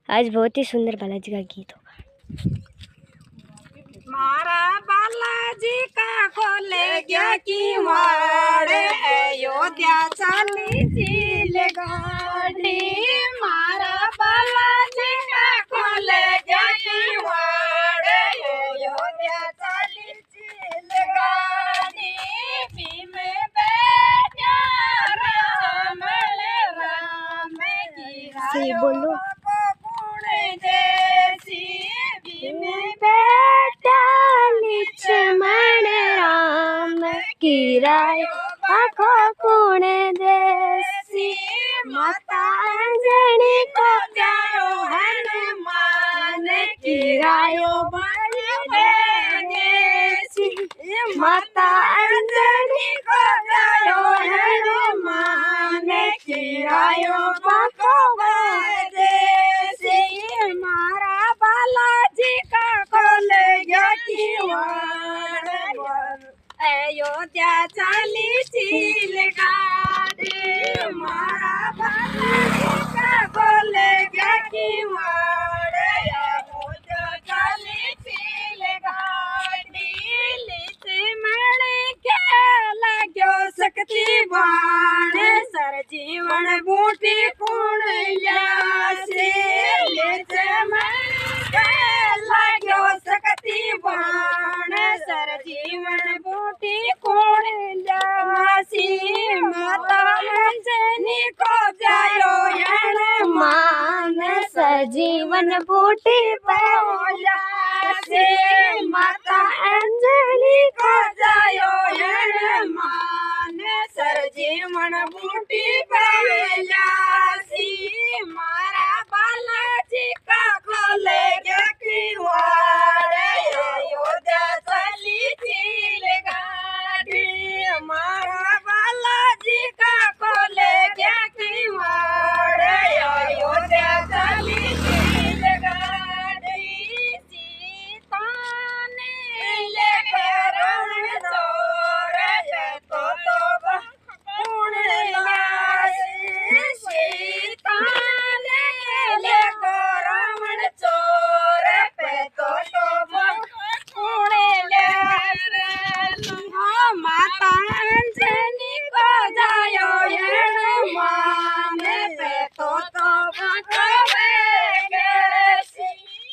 आज बहुत ही सुंदर बालाजी का गीत होगा। मारा बालाजी का खोले गया की वाड़े अयोध्या चली झील गाड़ी। मारा बालाजी का खोले गया की वाड़े अयोध्या चली झील गाड़ी। भीम बैठा राम सही बोलो। लक्ष्मण राम की राय आखो कौन देसी। माता अंजनी को जायो हनुमान की रायो बड़ी देसी। माता अंजनी को जायो हनुमान की रायो देसी। मारा बालाजी का खोले गया किवाड़ अयोध्या चली झील गाड़ी। मारा बालाजी का खोले गया किवाड़ अयोध्या चली झील गाड़ी। लक्ष्मण के लाग्यो शक्ति बाण सर जीवन बूटी पुण्या से। लाग्यो शक्ति बाण सर जीवन बूटी पुण्यासी। माता अंजनी को जायो हनुमान सजीवन बूटी पाया से। माता अंजनी को जायो हनुमान सर जीवन बूटी पाया सी। मारा बालाजी का खोले गया किवाड़ अयोध्या चली झील गाड़ी। मारा बालाजी का खोले गया किवाड़ अयोध्या चली झील गाड़ी। सीता ने लेकर रण चोर तो गुण लाए। सीता ने लेकर रावण चोर पे तो गुण माता अंजनी को जायो हनुमान पे तो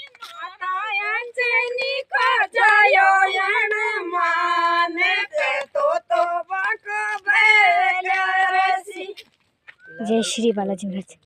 माता अंजनी को जायो हनुमान पे तो जय श्री बालाजी महाराज।